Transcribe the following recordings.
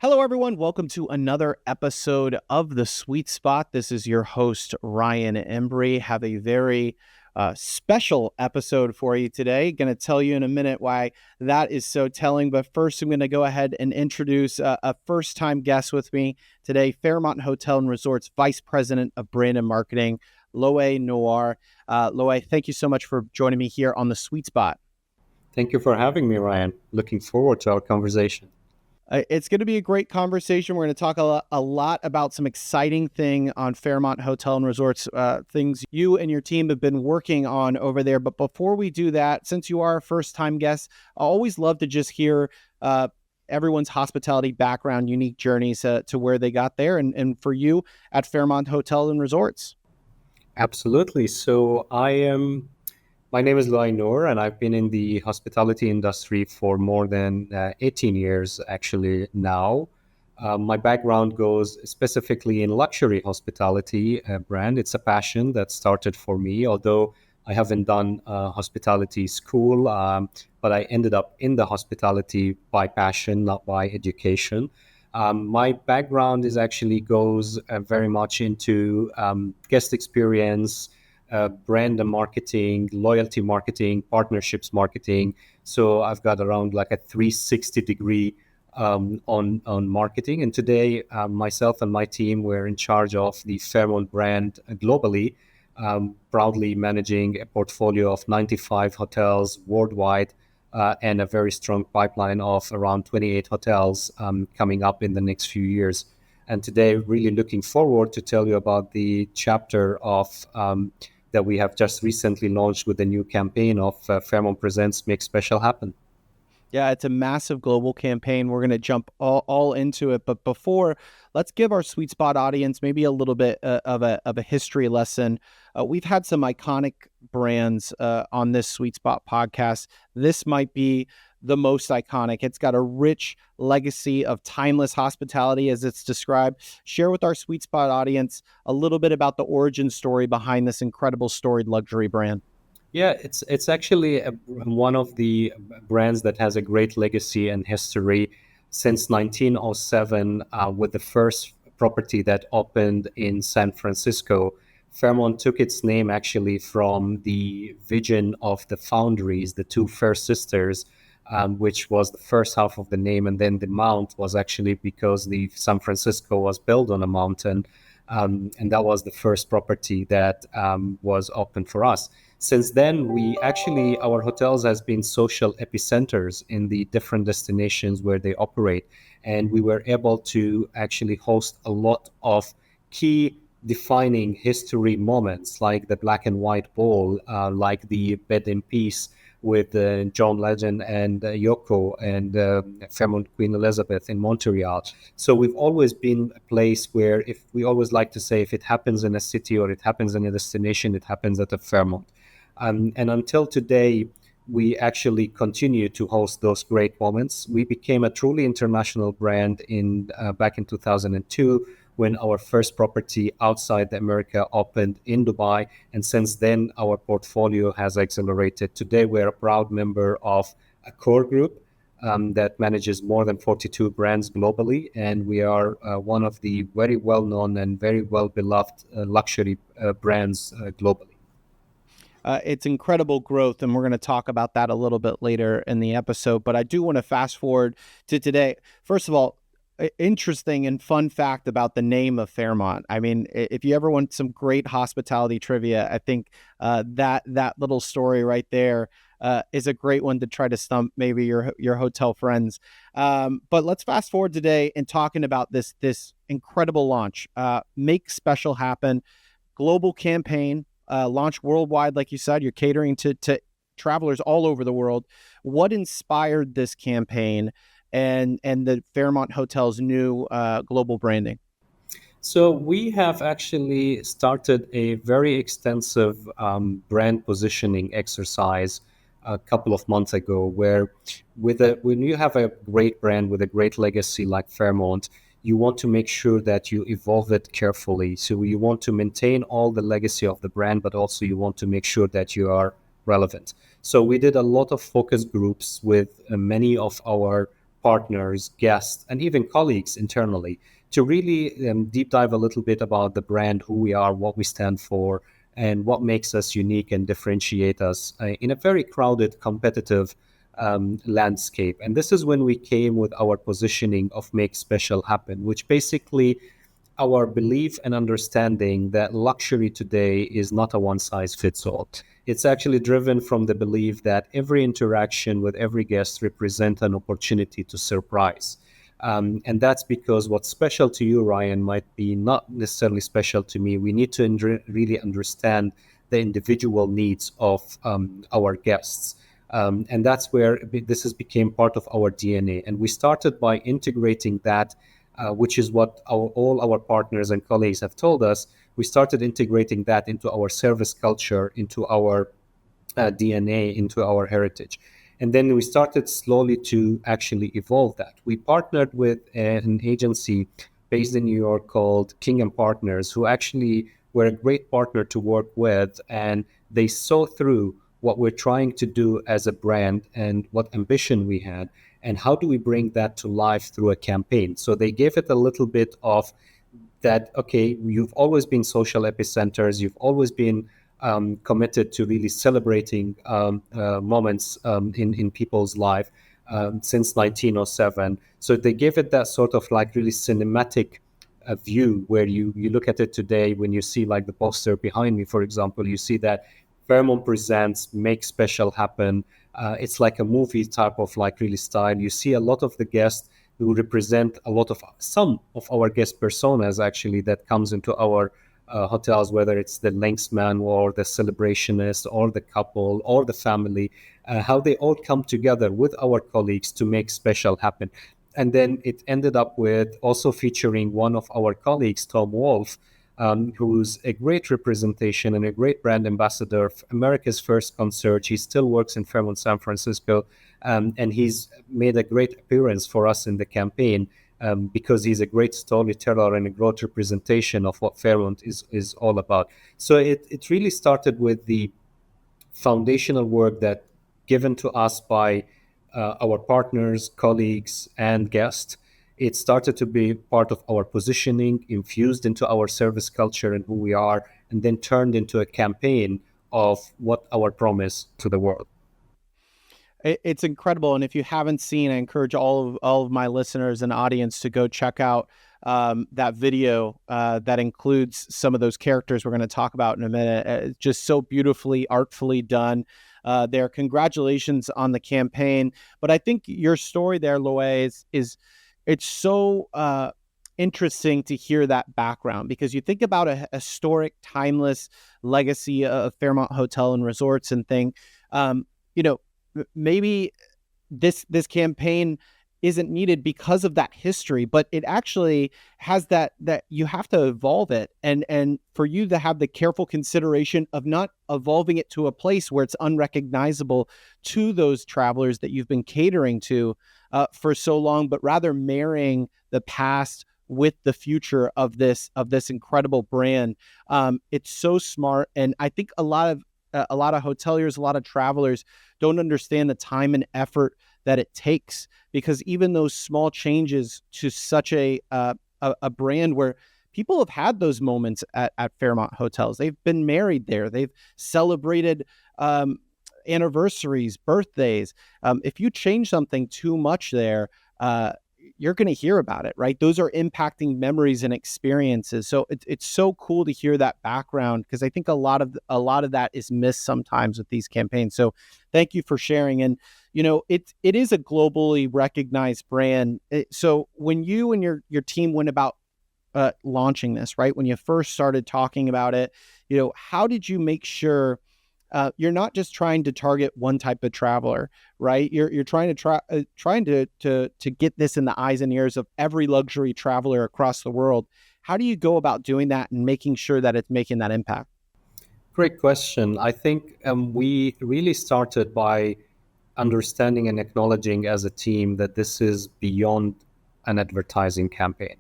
Hello, everyone. Welcome to another episode of The Sweet Spot. This is your host, Ryan Embry. Have a very special episode for you today. Going to tell you in a minute why that is so telling. But first, I'm going to go ahead and introduce a first-time guest with me today, Fairmont Hotel and Resorts Vice President of Brand and Marketing, Loay Nour. Loay, thank you so much for joining me here on The Sweet Spot. Thank you for having me, Ryan. Looking forward to our conversation. It's going to be a great conversation. We're going to talk a lot about some exciting thing on Fairmont Hotel and Resorts, things you and your team have been working on over there. But before we do that, since you are a first-time guest, I always love to just hear everyone's hospitality background, unique journeys to where they got there, and for you at Fairmont Hotel and Resorts. Absolutely. My name is Loay Nour, and I've been in the hospitality industry for more than 18 years actually now. My background goes specifically in luxury hospitality brand. It's a passion that started for me, although I haven't done hospitality school, but I ended up in the hospitality by passion, not by education. My background is actually goes very much into guest experience, brand and marketing, loyalty marketing, partnerships marketing. So I've got around like a 360 degree on marketing. And today, myself and my team were in charge of the Fairmont brand globally, proudly managing a portfolio of 95 hotels worldwide, and a very strong pipeline of around 28 hotels coming up in the next few years. And today, really looking forward to tell you about the chapter of that we have just recently launched with the new campaign of Fairmont Presents Make Special Happen. Yeah, it's a massive global campaign. We're going to jump all into it. But before, let's give our Sweet Spot audience maybe a little bit of a history lesson. We've had some iconic brands on this Sweet Spot podcast. This might be the most iconic. It's got a rich legacy of timeless hospitality as it's described. Share with our Sweet Spot audience a little bit about the origin story behind this incredible storied luxury brand. Yeah, it's actually one of the brands that has a great legacy and history since 1907, with the first property that opened in San Francisco. Fairmont took its name actually from the vision of the foundries, the two first sisters, which was the first half of the name, and then the mount was actually because the San Francisco was built on a mountain, and that was the first property that was open for us. Since then, our hotels has been social epicenters in the different destinations where they operate, and we were able to actually host a lot of key defining history moments, like the Black and White Ball, like the Bed in Peace with John Legend and Yoko and Fairmont Queen Elizabeth in Montreal. So we've always been a place where, if we always like to say, if it happens in a city or it happens in a destination, it happens at a Fairmont. And until today, we actually continue to host those great moments. We became a truly international brand back in 2002 when our first property outside America opened in Dubai. And since then, our portfolio has accelerated. Today, we're a proud member of a core group that manages more than 42 brands globally. And we are one of the very well-known and very well-beloved luxury brands globally. It's incredible growth, and we're going to talk about that a little bit later in the episode. But I do want to fast forward to today. First of all, interesting and fun fact about the name of Fairmont. I mean, if you ever want some great hospitality trivia, I think that little story right there is a great one to try to stump maybe your hotel friends. But let's fast forward today and talking about this incredible launch. Make Special Happen, global campaign. Launch worldwide, like you said, you're catering to travelers all over the world. What inspired this campaign and the Fairmont Hotel's new global branding? So we have actually started a very extensive brand positioning exercise a couple of months ago, where when you have a great brand with a great legacy like Fairmont, you want to make sure that you evolve it carefully. So you want to maintain all the legacy of the brand, but also you want to make sure that you are relevant. So we did a lot of focus groups with many of our partners, guests, and even colleagues internally to really deep dive a little bit about the brand, who we are, what we stand for, and what makes us unique and differentiate us in a very crowded, competitive landscape. And this is when we came with our positioning of Make Special Happen, which basically our belief and understanding that luxury today is not a one size fits all. It's actually driven from the belief that every interaction with every guest represents an opportunity to surprise. And that's because what's special to you, Ryan, might be not necessarily special to me. We need to really understand the individual needs of our guests. And that's where this has became part of our DNA. And we started by integrating that, which is what all our partners and colleagues have told us. We started integrating that into our service culture, into our DNA, into our heritage. And then we started slowly to actually evolve that. We partnered with an agency based in New York called King and Partners, who actually were a great partner to work with. And they saw through what we're trying to do as a brand and what ambition we had, and how do we bring that to life through a campaign. So they gave it a little bit of that, okay, you've always been social epicenters, you've always been committed to really celebrating moments in people's life since 1907. So they gave it that sort of like really cinematic view, where you look at it today, when you see like the poster behind me, for example, you see that Fairmont presents Make Special Happen. It's like a movie type of like really style. You see a lot of the guests who represent a lot of some of our guest personas actually that comes into our hotels, whether it's the linksman or the celebrationist or the couple or the family, how they all come together with our colleagues to make special happen. And then it ended up with also featuring one of our colleagues, Tom Wolfe, who's a great representation and a great brand ambassador of America's First Concierge. He still works in Fairmont, San Francisco, and he's made a great appearance for us in the campaign because he's a great storyteller and a great representation of what Fairmont is all about. So it really started with the foundational work that given to us by our partners, colleagues, and guests. It started to be part of our positioning, infused into our service culture and who we are, and then turned into a campaign of what our promise to the world. It's incredible, and if you haven't seen, I encourage all of my listeners and audience to go check out that video that includes some of those characters we're going to talk about in a minute. It's just so beautifully, artfully done. There, congratulations on the campaign. But I think your story there, Loay, is it's so interesting to hear that background, because you think about a historic, timeless legacy of Fairmont Hotel and Resorts and think, you know, maybe this campaign isn't needed because of that history, but it actually has that you have to evolve it, and for you to have the careful consideration of not evolving it to a place where it's unrecognizable to those travelers that you've been catering to for so long, but rather marrying the past with the future of this incredible brand. It's so smart, and I think a lot of hoteliers, a lot of travelers don't understand the time and effort that it takes, because even those small changes to such a brand where people have had those moments at Fairmont Hotels. They've been married there. They've celebrated anniversaries, birthdays. If you change something too much there, you're going to hear about it, right? Those are impacting memories and experiences. So it's so cool to hear that background, because I think a lot of that is missed sometimes with these campaigns. So thank you for sharing. And it is a globally recognized brand. So when you and your team went about launching this, right, when you first started talking about it, how did you make sure you're not just trying to target one type of traveler, right? You're trying to get this in the eyes and ears of every luxury traveler across the world. How do you go about doing that and making sure that it's making that impact? Great question. I think we really started by understanding and acknowledging as a team that this is beyond an advertising campaign.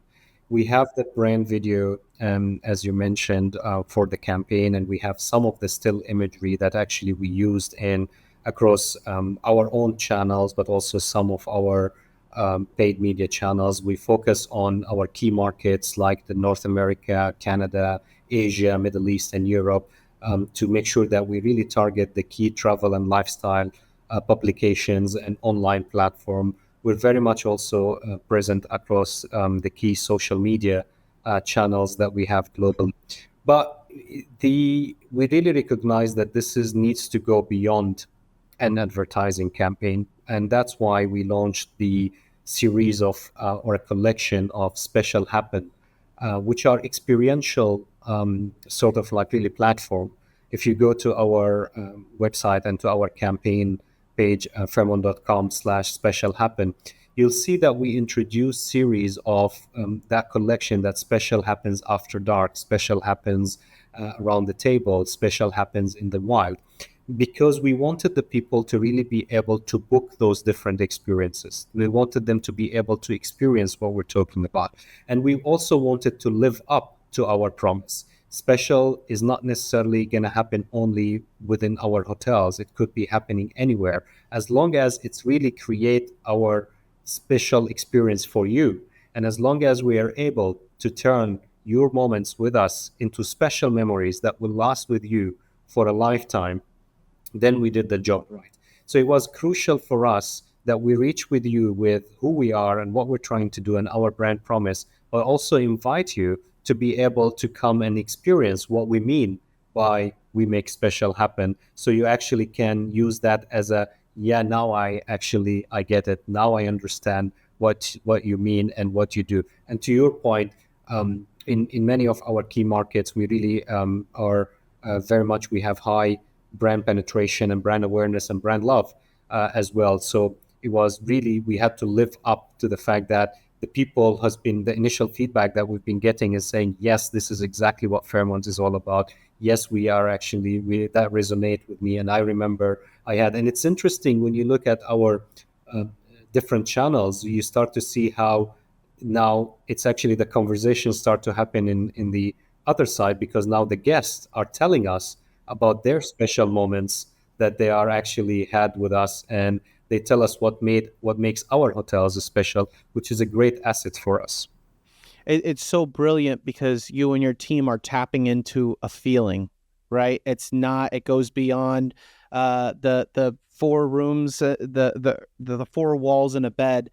We have the brand video, as you mentioned, for the campaign, and we have some of the still imagery that actually we used in across our own channels, but also some of our paid media channels. We focus on our key markets like the North America, Canada, Asia, Middle East, and Europe, to make sure that we really target the key travel and lifestyle publications and online platform. We're very much also present across the key social media channels that we have globally. But we really recognize that needs to go beyond an advertising campaign, and that's why we launched the series of or a collection of special happen, which are experiential sort of like really platform. If you go to our website and to our campaign page, fairmont.com/special happen, you'll see that we introduce series of that collection, that special happens after dark, special happens around the table, special happens in the wild, because we wanted the people to really be able to book those different experiences. We wanted them to be able to experience what we're talking about. And we also wanted to live up to our promise. Special is not necessarily going to happen only within our hotels. It could be happening anywhere, as long as it's really create our special experience for you. And as long as we are able to turn your moments with us into special memories that will last with you for a lifetime, then we did the job right. So it was crucial for us that we reach with you with who we are and what we're trying to do and our brand promise, but also invite you to be able to come and experience what we mean by we make special happen. So you actually can use that as a, yeah, now I get it. Now I understand what you mean and what you do. And to your point, in many of our key markets, we really are very much, we have high brand penetration and brand awareness and brand love as well. So it was really, we had to live up to the fact that the people has been, the initial feedback that we've been getting is saying, yes, this is exactly what Fairmont is all about. Yes, we are actually, that resonate with me. And I remember and it's interesting when you look at our different channels, you start to see how now it's actually the conversations start to happen in the other side, because now the guests are telling us about their special moments that they are actually had with us, and they tell us what makes our hotels special, which is a great asset for us. It's so brilliant because you and your team are tapping into a feeling, right? It's not, it goes beyond the four rooms, the four walls and a bed,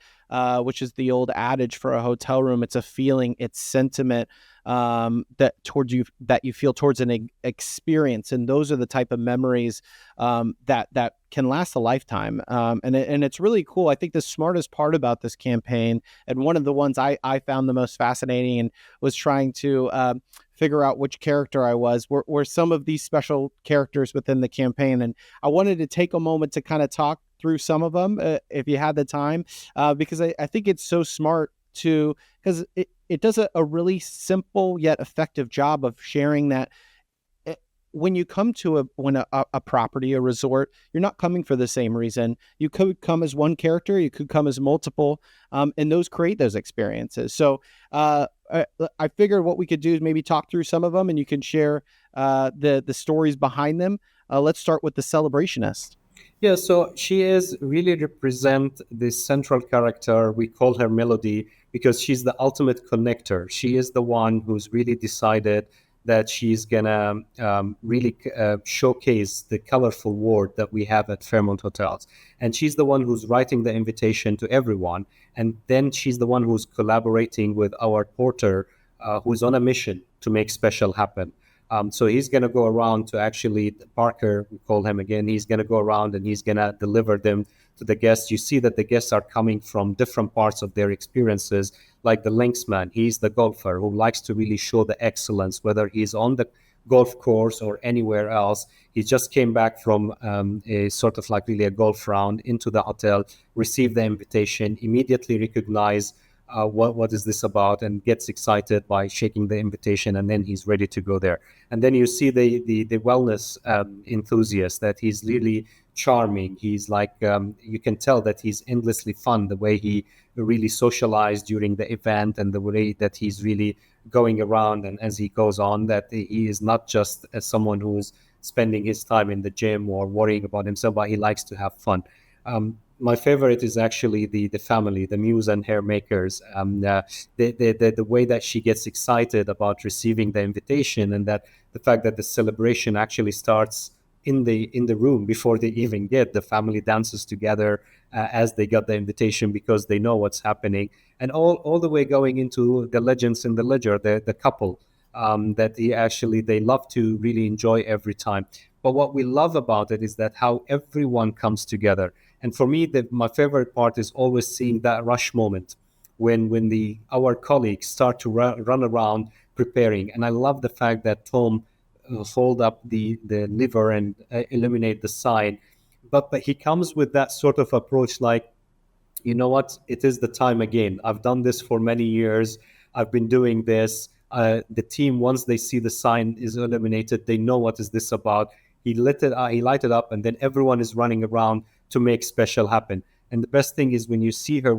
which is the old adage for a hotel room. It's a feeling, it's sentiment, that towards you, that you feel towards an experience, and those are the type of memories that can last a lifetime. And it's really cool. I think the smartest part about this campaign, and one of the ones I found the most fascinating and was trying to figure out which character I was, were some of these special characters within the campaign. And I wanted to take a moment to kind of talk through some of them, if you had the time, because I think it's so smart to, because it does a really simple yet effective job of sharing that when you come to a property, a resort, you're not coming for the same reason. You could come as one character, you could come as multiple, and those create those experiences. So I figured what we could do is maybe talk through some of them, and you can share the stories behind them. Let's start with the celebrationist. Yeah, so she is really represent the central character. We call her Melody because she's the ultimate connector. She is the one who's really decided that she's gonna really showcase the colorful world that we have at Fairmont Hotels, and she's the one who's writing the invitation to everyone, and then she's the one who's collaborating with our porter, who's on a mission to make special happen. So he's going to go around to actually, Parker, we call him again, he's going to go around and he's going to deliver them to the guests. You see that the guests are coming from different parts of their experiences, like the linksman. He's the golfer who likes to really show the excellence, whether he's on the golf course or anywhere else. He just came back from a sort of like really a golf round into the hotel, received the invitation, immediately recognized what is this about, and gets excited by shaking the invitation, and then he's ready to go there. And then you see the wellness enthusiast, that he's really charming. He's like, you can tell that he's endlessly fun, the way he really socialized during the event, and the way that he's really going around, and as he goes on, that he is not just someone who's spending his time in the gym or worrying about himself, but he likes to have fun. My favorite is actually the family, the muse and hair makers. The way that she gets excited about receiving the invitation, and that the fact that the celebration actually starts in the room before they even get. The family dances together as they got the invitation because they know what's happening, and all the way going into the legends in the ledger, the couple that they love to really enjoy every time. But what we love about it is that how everyone comes together. And for me, my favorite part is always seeing that rush moment when the our colleagues start to run around preparing. And I love the fact that Tom fold up the liver and eliminate the sign, but he comes with that sort of approach like, you know what, it is the time again. I've done this for many years. I've been doing this. The team, once they see the sign is illuminated, they know what is this about. He lighted up, and then everyone is running around to make special happen. And the best thing is when you see her,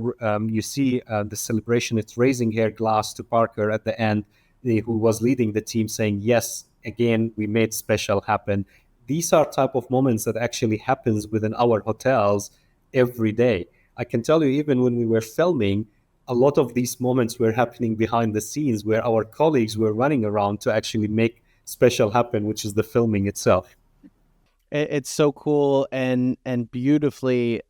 you see the celebration. It's raising her glass to Parker at the end, who was leading the team, saying, "Yes, again, we made special happen." These are type of moments that actually happens within our hotels every day. I can tell you, even when we were filming, a lot of these moments were happening behind the scenes where our colleagues were running around to actually make special happen, which is the filming itself. It's so cool and beautifully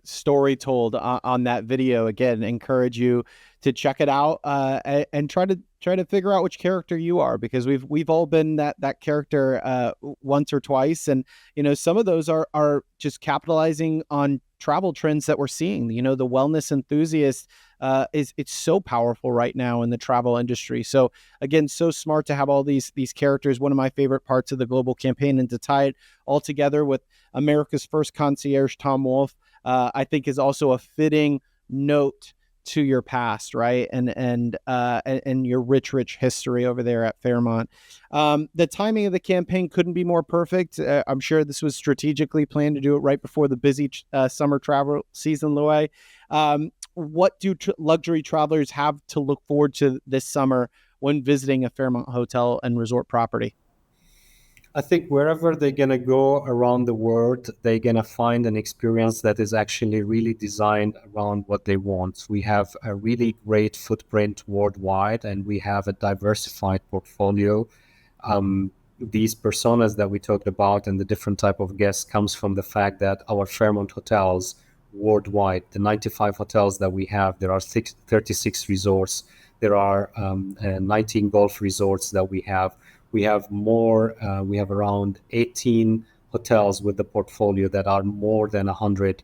story told on that video. Again, encourage you to check it out and try to figure out which character you are, because we've all been that character once or twice. And some of those are just capitalizing on travel trends that we're seeing. The wellness enthusiast is it's so powerful right now in the travel industry. So again, so smart to have all these characters. One of my favorite parts of the global campaign, and to tie it all together with America's first concierge, Tom Wolfe, I think is also a fitting note to your past, right? And your rich history over there at Fairmont. The timing of the campaign couldn't be more perfect. I'm sure this was strategically planned to do it right before the busy summer travel season, Loay. What do luxury travelers have to look forward to this summer when visiting a Fairmont hotel and resort property? I think wherever they're gonna go around the world, they're gonna find an experience that is actually really designed around what they want. We have a really great footprint worldwide, and we have a diversified portfolio. These personas that we talked about and the different type of guests comes from the fact that our Fairmont hotels worldwide, the 95 hotels that we have, there are 36 resorts, there are 19 golf resorts that we have. We have around 18 hotels with the portfolio that are more than 100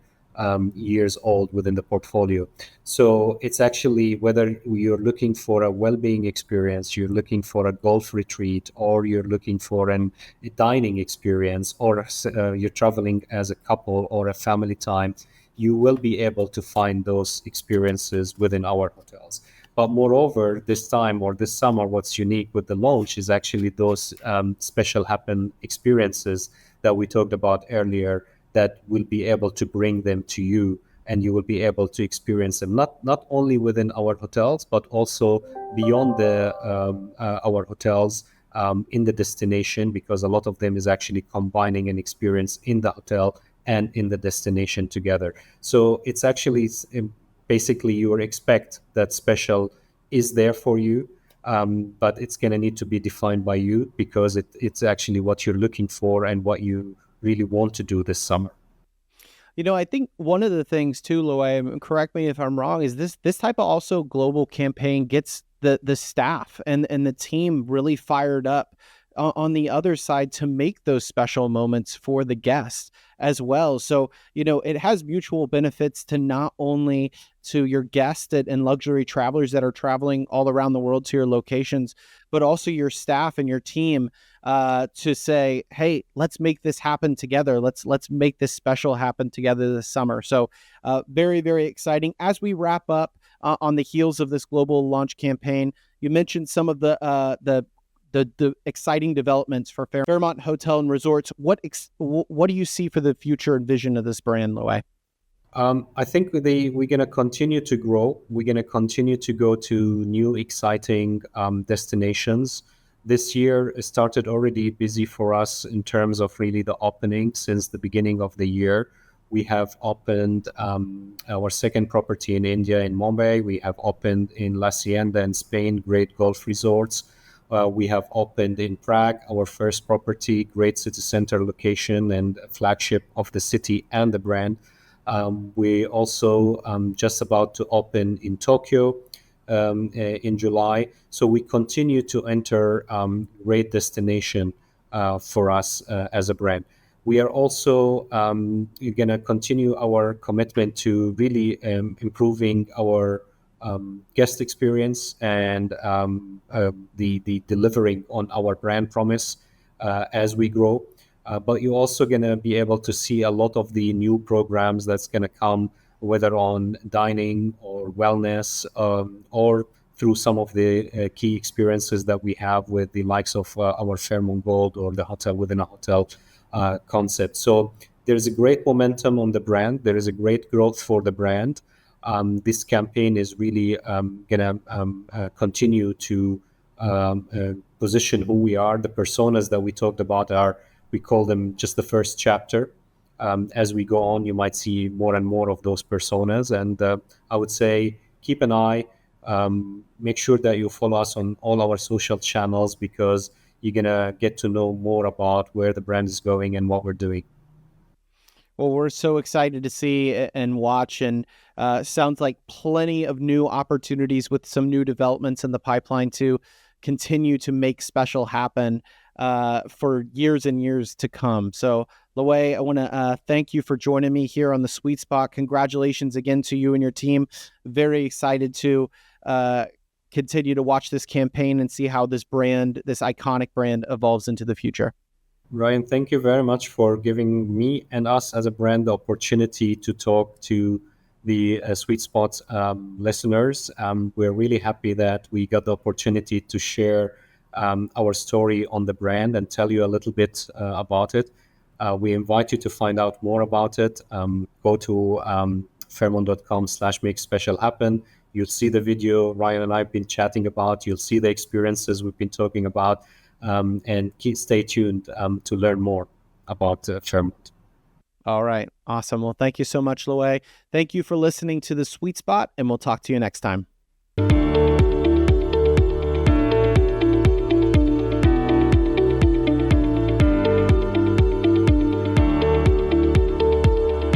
years old within the portfolio. So it's actually, whether you're looking for a well-being experience, you're looking for a golf retreat, or you're looking for a dining experience, or you're traveling as a couple or a family time, you will be able to find those experiences within our hotels. But moreover, this time or this summer, what's unique with the launch is actually those special happen experiences that we talked about earlier, that will be able to bring them to you, and you will be able to experience them not only within our hotels, but also beyond our hotels, in the destination, because a lot of them is actually combining an experience in the hotel and in the destination together. So it's actually basically you expect that special is there for you, but it's going to need to be defined by you, because it's actually what you're looking for and what you really want to do this summer. I think one of the things too, Loay, correct me if I'm wrong, is this type of also global campaign gets the staff and the team really fired up on the other side to make those special moments for the guests as well. So, it has mutual benefits to not only to your guests and luxury travelers that are traveling all around the world to your locations, but also your staff and your team to say, hey, let's make this happen together. Let's make this special happen together this summer. So very, very exciting. As we wrap up on the heels of this global launch campaign, you mentioned some of the exciting developments for Fairmont Hotel and Resorts. What do you see for the future and vision of this brand, Loay? I think we're going to continue to grow. We're going to continue to go to new, exciting destinations. This year started already busy for us in terms of really the opening since the beginning of the year. We have opened our second property in India, in Mumbai. We have opened in La Hacienda in Spain, great golf resorts. We have opened in Prague, our first property, great city center location and flagship of the city and the brand. We also just about to open in Tokyo in July. So we continue to enter great destination for us as a brand. We are also going to continue our commitment to really improving our guest experience and the delivering on our brand promise as we grow. But you're also going to be able to see a lot of the new programs that's going to come, whether on dining or wellness, or through some of the key experiences that we have with the likes of our Fairmont Gold or the hotel within a hotel concept. So there's a great momentum on the brand. There is a great growth for the brand. This campaign is really going to continue to position who we are. The personas that we talked about are, we call them just the first chapter. As we go on, you might see more and more of those personas. And I would say keep an eye. Make sure that you follow us on all our social channels, because you're going to get to know more about where the brand is going and what we're doing. Well, we're so excited to see and watch, and sounds like plenty of new opportunities with some new developments in the pipeline to continue to make special happen for years and years to come. So, Loay, I want to thank you for joining me here on the Sweet Spot. Congratulations again to you and your team. Very excited to continue to watch this campaign and see how this brand, this iconic brand, evolves into the future. Ryan, thank you very much for giving me and us as a brand the opportunity to talk to the Sweet Spot listeners. We're really happy that we got the opportunity to share our story on the brand and tell you a little bit about it. We invite you to find out more about it. Go to fairmont.com/make special happen. You'll see the video Ryan and I have been chatting about. You'll see the experiences we've been talking about. And stay tuned to learn more about Fairmont. All right. Awesome. Well, thank you so much, Loay. Thank you for listening to The Sweet Spot, and we'll talk to you next time.